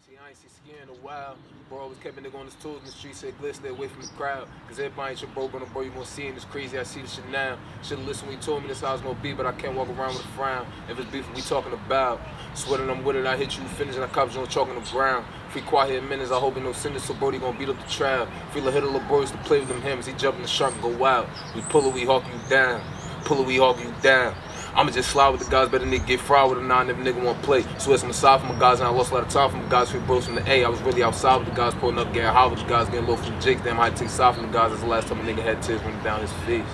See, I ain't see skiing in a while. Bro always kept a nigga on his toes in the street, said Glizz, stay away from the crowd. Cause everybody ain't your bro, you gonna see in this crazy, I see this shit now. Should've listened when he told me this how it's gonna be, but I can't walk around with a frown. If it's beef, we talking about. Sweating I'm with it, I hit you, finish, and I cops on chalk on the ground. Free quiet here minutes, I hope no sentence, so Brody gonna beat up the trial. Feel a hit of little bro used to play with them hymns, he jump in the shark and go wild. We pull it, we hawk you down. Pull it, we hawk you down. I'ma just slide with the guys, better nigga get fried with a nine if nigga wanna play. Swear some aside from my guys, and I lost a lot of time from the guys, free bros from the A. I was really outside with the guys, pulling up, getting high with the guys, getting low from the jigs. Damn, I take side from the guys, that's the last time a nigga had tears running down his face.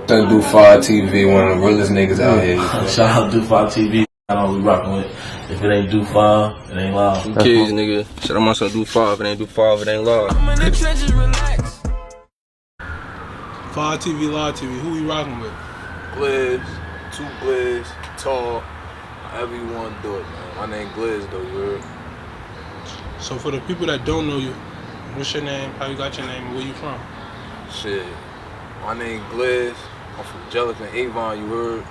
That do 5 TV, one of the realest niggas out here. Shout out do 5 TV. I know we rockin' with. If it ain't do 5, it ain't live. Kids, nigga. Shout out my son do 5. If it ain't do 5, it ain't live. I'm in the trenches, relax. 5 TV, Live TV. Who we rocking with? Glizz, 2 Glizz, tall, however you wanna do it, man. My name Glizz though, you heard? So for the people that don't know you, what's your name? How you got your name? Where you from? Shit, my name Glizz. I'm from Jellicoe, Avon, you heard?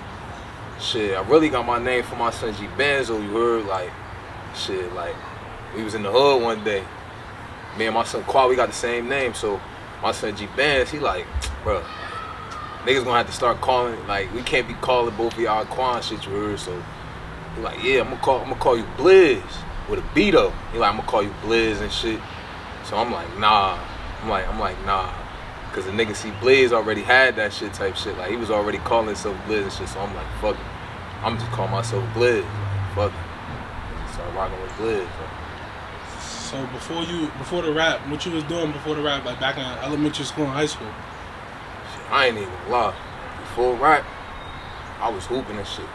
Shit, I really got my name from my son G Banzo, you heard? Like, shit, like, we was in the hood one day. Me and my son Quad, we got the same name, so my son G Banz, he like, bruh, niggas gonna have to start calling, like, we can't be calling both of y'all Quan shit, you heard? So he like, yeah, I'm gonna call you Blizz with a B though. He like, I'm gonna call you Blizz and shit. So I'm like, nah. I'm like, nah. Cause the nigga see Blizz already had that shit type shit. Like, he was already calling himself Blizz and shit. So I'm like, fuck it. I'm just calling myself Glizz. Like, fuck it. Start rocking with Glizz. So before the rap, what you was doing before the rap, like back in elementary school and high school? Shit, I ain't even gonna lie. Before rap, I was hooping and shit.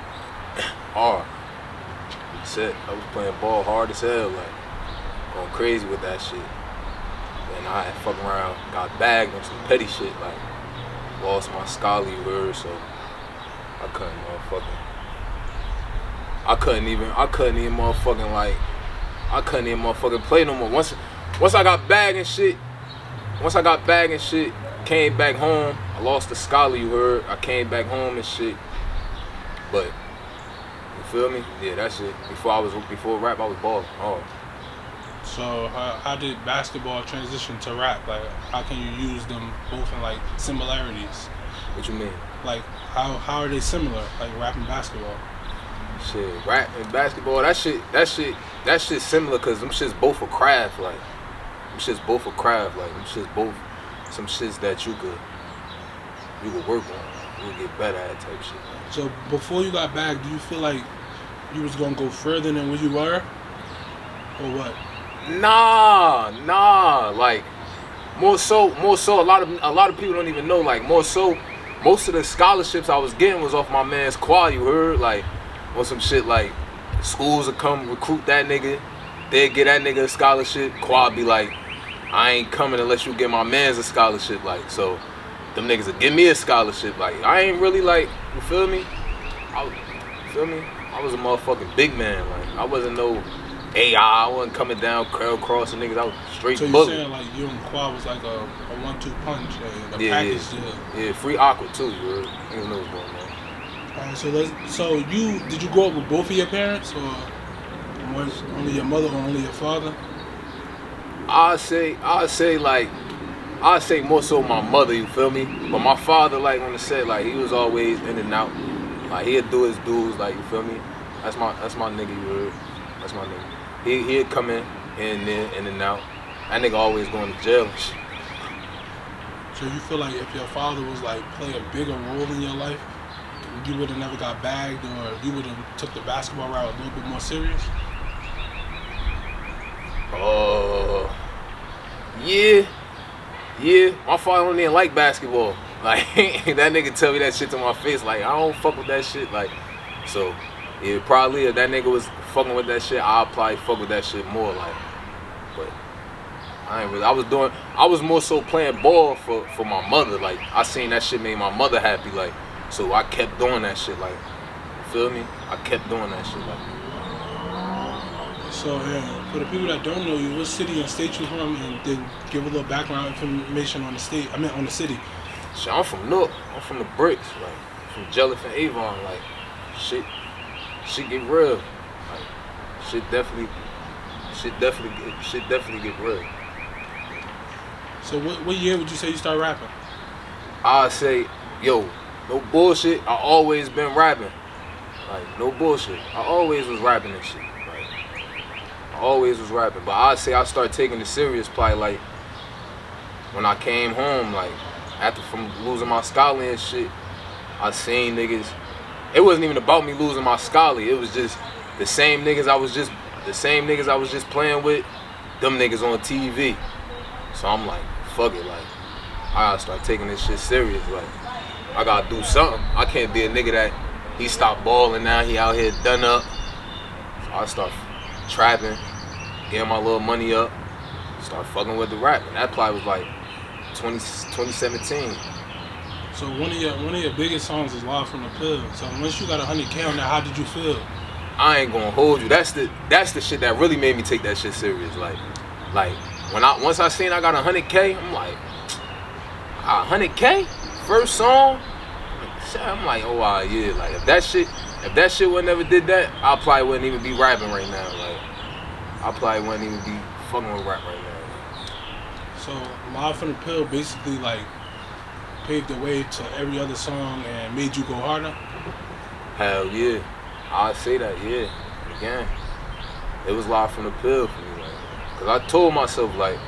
Hard. Shit, I was playing ball hard as hell, like, going crazy with that shit. And I had fucking around, got bagged on some petty shit, like, lost my scholarly word, so I couldn't even motherfucking play no more. Once I got bagged and shit, came back home, I lost the scholar, you heard. I came back home and shit, but you feel me? Yeah, that's it. Before rap, I was balling hard. So how did basketball transition to rap? Like, how can you use them both in like similarities? What you mean? Like, how are they similar? Like rap and basketball. Shit, rap and basketball, that shit similar, cause them shits both a craft, like, them shits both some shits that you could work on, you could get better at type shit. So before you got back, do you feel like you was gonna go further than where you were, or what? Nah, like, more so, a lot of people don't even know, like, more so, most of the scholarships I was getting was off my man's Quad, you heard? Like, on some shit like, schools would come recruit that nigga, they'd get that nigga a scholarship, Quad be like, I ain't coming unless you get my man's a scholarship, like, so them niggas would give me a scholarship, like, I ain't really like, you feel me? I was a motherfucking big man, like, I wasn't no AI, I wasn't coming down, curl crossing niggas, I was straight So you bullet. saying like you and Quad was like a 1-2 punch, a package deal? Yeah, free aqua too, you heard? Niggas know what's going on. Alright, so did you grow up with both of your parents, or only your mother or only your father? I'd say more so my mother, you feel me? But my father, like on the set, like he was always in and out. Like he'd do his dudes, like, you feel me? That's my nigga, you heard? That's my nigga. He'd come in and out. That nigga always going to jail and shit. So you feel like if your father was like play a bigger role in your life, you would have never got bagged, or you would have took the basketball route a little bit more serious? Yeah. My father don't even like basketball. Like, that nigga tell me that shit to my face. Like, I don't fuck with that shit. Like, so, yeah, probably if that nigga was fucking with that shit, I'll probably fuck with that shit more. Like, but I ain't really. I was more so playing ball for my mother. Like, I seen that shit made my mother happy. Like, so I kept doing that shit. Like, you feel me? I kept doing that shit. Like. So, yeah, for the people that don't know you, what city and state you from, and then give a little background information on the state. I mean, on the city. Shit, I'm from Nook. I'm from the bricks. Like, from Jellicoe, Avon. Like, shit get real. Like, shit Shit definitely get real. So what year would you say you started rapping? I say, yo, no bullshit. I always been rapping. Like, no bullshit. I always was rapping and shit. Like, I always was rapping. But I say I started taking it serious probably like when I came home, like after from losing my scholarly and shit. I seen niggas. It wasn't even about me losing my scholarly. It was just the same niggas I was just playing with. Them niggas on TV. So I'm like, fuck it, like I gotta start taking this shit serious. Like I gotta do something. I can't be a nigga that he stopped balling now, he out here done up. So I start trapping, getting my little money up, start fucking with the rap. And that probably was like 2017. So one of your biggest songs is Live from the Pill. So once you got 100K on that, how did you feel? I ain't gonna hold you. That's the shit that really made me take that shit serious. Like once I seen I got 100K, I'm like, 100K? First song? I'm like, oh yeah, like if that shit would never did that, I probably wouldn't even be rapping right now. Like I probably wouldn't even be fucking with rap right now. So Live from the Pill basically like paved the way to every other song and made you go harder? Hell yeah. I'd say that, yeah. Again. It was Live from the Pill for me, like. Cause I told myself, like,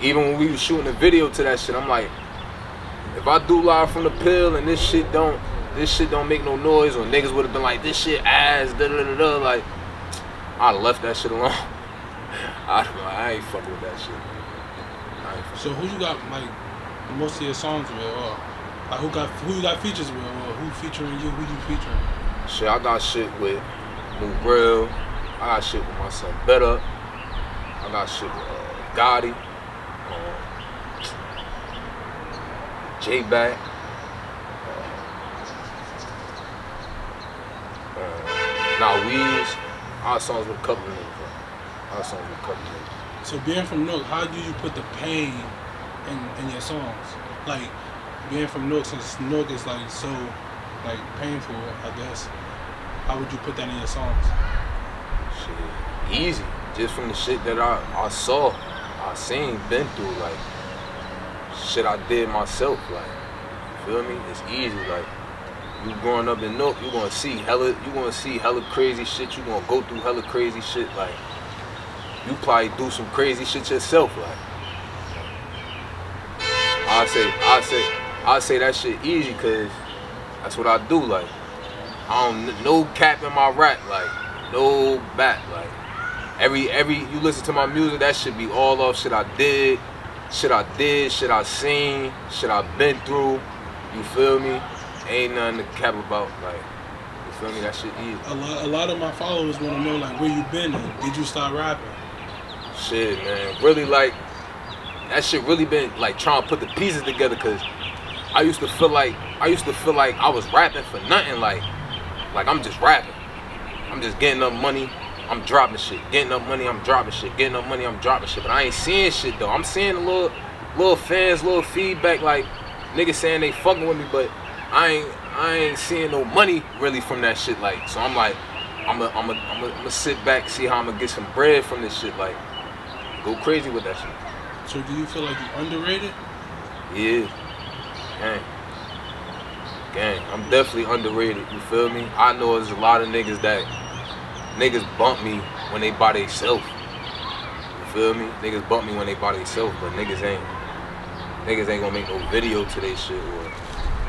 even when we was shooting a video to that shit, I'm like, if I do Live from the Pill and this shit don't make no noise, or niggas would have been like, this shit ass, da da da da, like, I'd have left that shit alone. I ain't fucking with that shit. So who you got like most of your songs with, or like who you got features with, or who featuring you? Who you featuring? Shit, I got shit with Mugrel. I got shit with my son Better. I got shit with Gotti, J-Back. Weez. I got songs with a couple of niggas. So being from Nook, how do you put the pain in your songs? Like being from Nook, since Nook is like so like painful, I guess. How would you put that in your songs? Shit, easy. Just from the shit that I saw, I seen, been through, like shit I did myself, like, you feel me? It's easy, like you growing up in Nook, you gonna see hella crazy shit, you gonna go through hella crazy shit, like you probably do some crazy shit yourself, like I say that shit easy, cause that's what I do, like I don't no cap in my rap, like no back, like every you listen to my music, that should be all off shit I did, shit I seen, shit I've been through, you feel me? Ain't nothing to cap about, like, you feel me? That shit easy. A lot of my followers want to know like where you been and did you start rapping? Shit, man, really, like that shit really been like trying to put the pieces together, cause I used to feel like I was rapping for nothing, like I'm just rapping. I'm just getting up money, I'm dropping shit. Getting up money, I'm dropping shit. Getting up money, I'm dropping shit. But I ain't seeing shit though. I'm seeing a little fans, little feedback, like niggas saying they fucking with me, but I ain't seeing no money really from that shit. Like, so I'm like, I'ma sit back, see how I'm gonna get some bread from this shit. Like, go crazy with that shit. So do you feel like you underrated? Yeah. Gang, I'm definitely underrated, you feel me? I know there's a lot of niggas bump me when they by theyself. You feel me? Niggas bump me when they by theyself, but niggas ain't gonna make no video to they shit. Or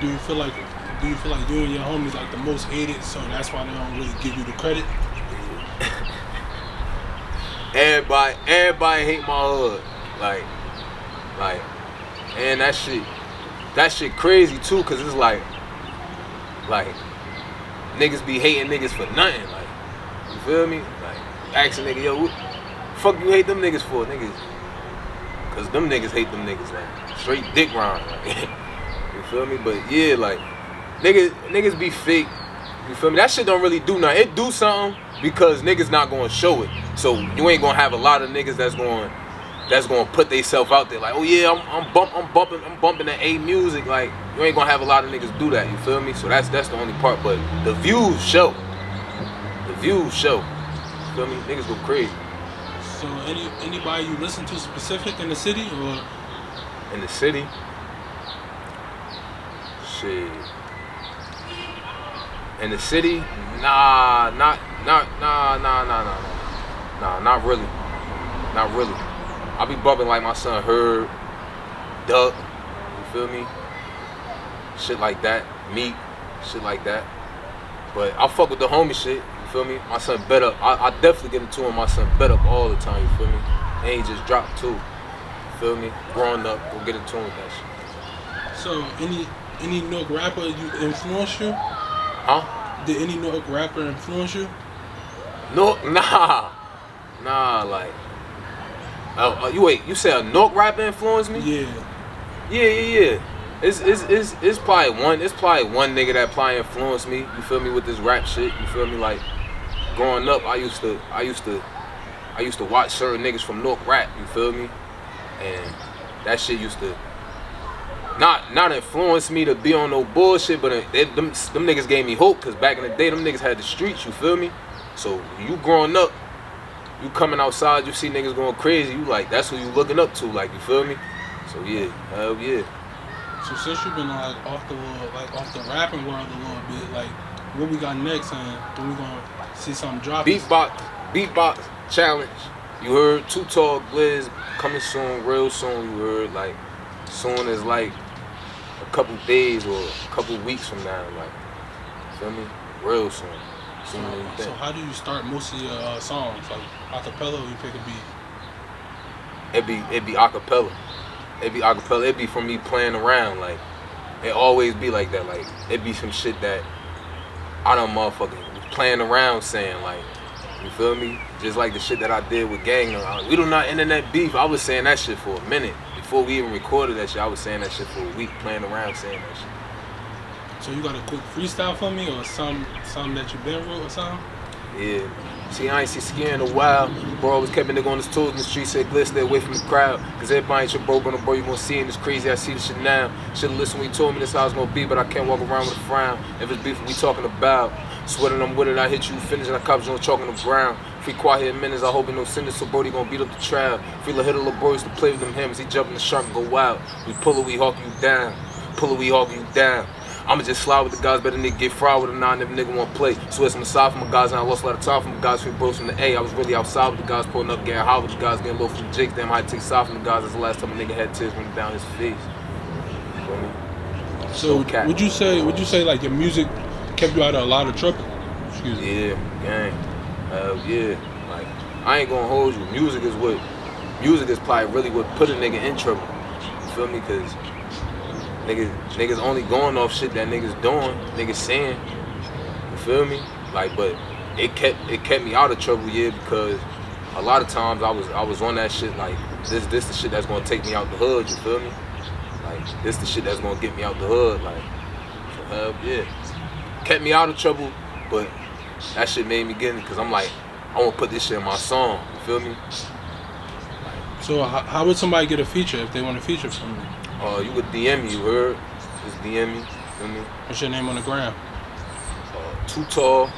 do you feel like you and your homies like the most hated, so that's why they don't really give you the credit? Everybody hate my hood. Like, and that shit crazy too, cause it's like niggas be hating niggas for nothing, like, you feel me? Like, asking nigga, yo, what the fuck you hate them niggas for, niggas? Cause them niggas hate them niggas, like, straight dick round, like, you feel me? But yeah, like, niggas be fake, you feel me? That shit don't really do nothing. It do something because niggas not gonna show it. So you ain't gonna have a lot of niggas that's gonna put theyself out there like, oh yeah, I'm bumping the A music. Like, you ain't gonna have a lot of niggas do that, you feel me? So that's the only part. But the views show. You feel me? Niggas go crazy. So anybody you listen to specific in the city or? In the city, shit. In the city, nah, not really. Not really. I be bumping like my son Herb, Duck, you feel me? Shit like that. Meek, shit like that. But I fuck with the homie shit, you feel me? My son Bet Up. I definitely get into him, my son Bet Up all the time, you feel me? And he just dropped too. You feel me? Growing up, go get into him with that shit. So any Nook rapper you influence you? Huh? Did any Nook rapper influence you? No, nah, like. You said a Nook rapper influenced me? Yeah. It's probably one nigga that probably influenced me. You feel me with this rap shit? You feel me? Like growing up, I used to watch certain niggas from Nook rap. You feel me? And that shit used to not influence me to be on no bullshit, but them niggas gave me hope, cause back in the day, them niggas had the streets. You feel me? So you growing up, you coming outside, you see niggas going crazy, you like, that's who you looking up to, like, you feel me? So yeah, hell yeah. So since you've been like off the rapping world a little bit, like what we got next, and when we gonna see something drop? Beatbox challenge. You heard Too Tall Glizz coming soon, real soon. You heard like soon as like a couple days or a couple weeks from now, like, you feel me? Real soon. So how do you start most of your songs? Like acapella, or you pick a beat? It'd be acapella. It'd be from me playing around. Like it always be like that. Like it'd be some shit that I don't motherfucking playing around saying, like, you feel me? Just like the shit that I did with Gang. We do not internet beef. I was saying that shit for a minute before we even recorded that shit. I was saying that shit for a week, playing around saying that shit. So you got a quick freestyle for me, or some that you been wrote or something? Yeah. See, I ain't see Ski in a while. Bro always kept a nigga on his toes in the street, said Glizz, stay away from the crowd. Cause everybody ain't your bro, but no bro you gonna see, and it's crazy, I see the shit now. Should've listened when he told me this how it's gonna be, but I can't walk around with a frown. If it's beef, we talking about. Sweating I'm with it, I hit you, finish, and I cops on chalk on the ground. Free quiet minutes, I hope he no sentence, so Brody gon' beat up the trial. Feel a hit of little boys to play with them hymns, he jumping the shark and go wild. We pull it, we hawk you down. Pull it, we hawk you down. I'ma just slide with the guys, better nigga get fried with a nine if nigga wanna play. Swear some aside from my guys, and I lost a lot of time from the guys, 3 bros from the A. I was really outside with the guys, pulling up, getting high with the guys, getting low from the jigs. Damn, I take side from the guys, that's the last time a nigga had tears running down his face. You feel me? So would you say like your music kept you out of a lot of trouble? Excuse me. Yeah, gang. Hell yeah. Like, I ain't gonna hold you. Music is probably really what put a nigga in trouble. You feel me? Cause niggas only going off shit that niggas doing, niggas saying. You feel me? Like, but it kept me out of trouble, yeah, because a lot of times I was on that shit like this the shit that's gonna take me out the hood, you feel me? Like this the shit that's gonna get me out the hood, like, so hell yeah. Kept me out of trouble, but that shit made me get in, because I'm like, I want to put this shit in my song, you feel me? So how would somebody get a feature if they want a feature from you? You could DM me, you heard? Just DM me, feel me? What's your name on the gram? Too Tall,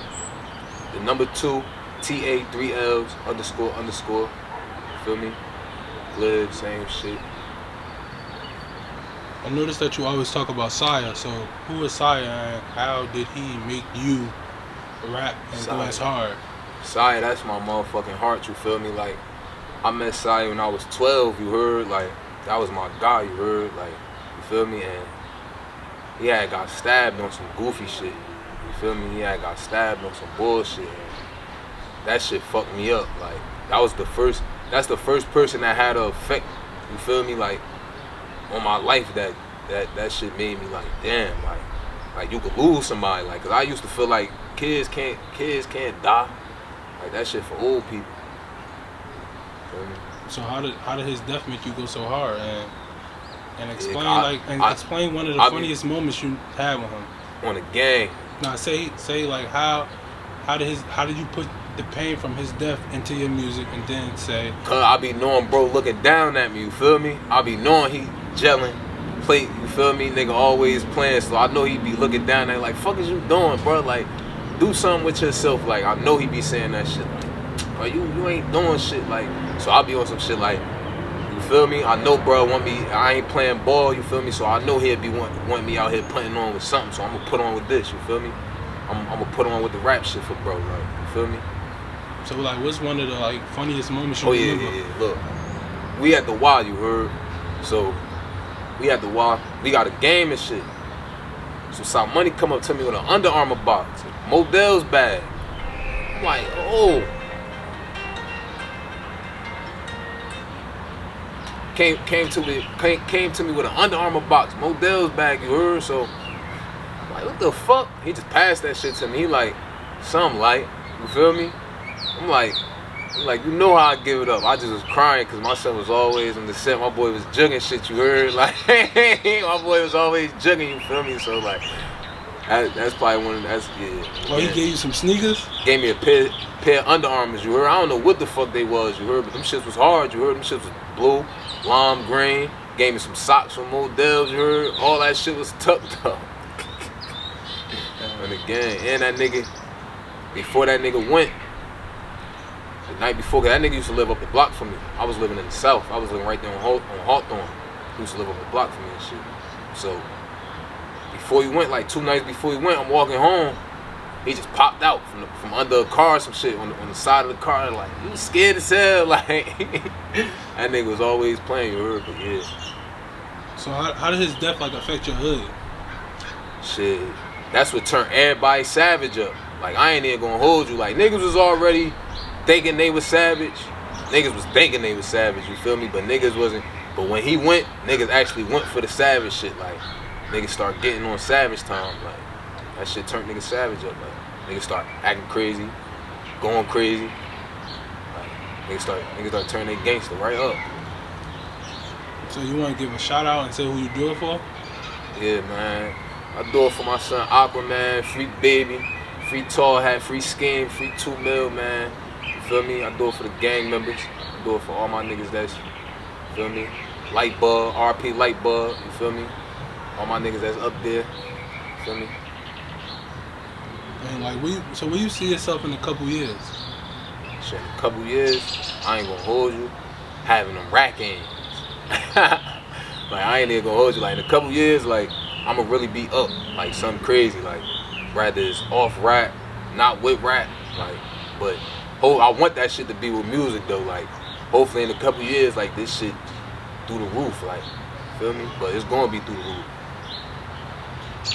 the number 2, TA, 3 L's, __, feel me? Glizz, same shit. I noticed that you always talk about Saiyan, so who is Saiyan and how did he make you rap and go as hard? Saiyan, that's my motherfucking heart, you feel me? Like, I met Saiyan when I was 12, you heard? Like, that was my guy, you heard? Like, you feel me? And he had got stabbed on some goofy shit, you feel me? He had got stabbed on some bullshit. And that shit fucked me up. Like, that's the first person that had an effect, you feel me? Like, on my life that shit made me like, damn, like you could lose somebody. Like, cause I used to feel like kids can't die. Like, that shit for old people. Feel me? So how did his death make you go so hard, and explain explain one of the funniest moments you had with him on the gang? Nah, say like how did you put the pain from his death into your music, and then say, cause I be knowing bro looking down at me, you feel me? I be knowing he gelling, play, you feel me? Nigga always playing, so I know he be looking down at me like, fuck is you doing, bro? Like, do something with yourself. Like, I know he be saying that shit. Like, Like you ain't doing shit. Like, so I'll be on some shit like, you feel me? I know bro want me, I ain't playing ball, you feel me? So I know he'd be want me out here putting on with something, so I'm gonna put on with this, you feel me? I'm gonna put on with the rap shit for bro, like, you feel me? So like, what's one of the like funniest moments you remember? Yeah. Look, we at the Y, you heard? So we at the Y, we got a game and shit. So some money come up to me with an Under Armour box, Modell's bag. I'm like, oh. Came to me with an Under Armour box, Modell's bag, you heard? So I'm like, what the fuck? He just passed that shit to me. He like, something light, you feel me? I'm like, you know how I give it up. I just was crying because my son was always in the set. My boy was jugging shit, you heard? Like, my boy was always jugging, you feel me? So like, that's probably one of yeah. Oh, he gave you some sneakers? Gave me a pair of Under Armours, you heard? I don't know what the fuck they was, you heard? But them shits was hard, you heard? Them shits was blue, lime green. Gave me some socks from Modell's, you heard? All that shit was tucked up. And again, and that nigga, before that nigga went, the night before, cause that nigga used to live up the block from me. I was living in the south. I was living right there on Hawthorne. He used to live up the block from me and shit. So before he went, like 2 nights before he went, I'm walking home. He just popped out from under a car, some shit on the side of the car. Like, you scared as hell. Like, that nigga was always playing, you heard? But yeah. So how did his death like affect your hood? Shit, that's what turned everybody savage up. Like, I ain't even gonna hold you. Like, niggas was already thinking they was savage. Niggas was thinking they was savage, you feel me? But niggas wasn't. But when he went, niggas actually went for the savage shit. Like, niggas start getting on savage time. Like, that shit turned niggas savage up. Like, niggas start acting crazy, going crazy. Like, niggas start turning their gangster right up. So you want to give a shout out and say who you do it for? Yeah, man. I do it for my son Aquaman, free baby, free tall hat, free scheme, free 2 mil, man. You feel me? I do it for the gang members. I do it for all my niggas that's, you feel me? Light Bug, RP Light Bug, you feel me? All my niggas that's up there, you feel me? And like, where you see yourself in a couple years? Shit, in a couple years, I ain't gonna hold you, having them rack ends. Like, I ain't even gonna hold you. Like, in a couple years, like, I'ma really be up, like, something crazy. Like, rather it's off rap, not with rap. Like, but I want that shit to be with music, though. Like, hopefully in a couple years, like, this shit through the roof. Like, feel me? But it's gonna be through the roof.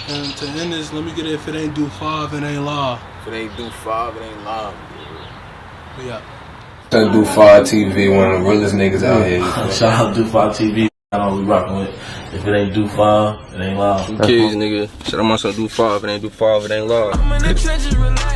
And to end this, let me get it. If it ain't do 5, it ain't law. If it ain't do 5, it ain't live. Yeah. That do 5 TV, one of the realest niggas out here. Shout out to 5 TV. I know we rocking with. If it ain't do 5, it ain't loud. Kids, nigga. Shout out my son do 5, if it ain't do 5, it ain't loud. I'm in the trenches, relax.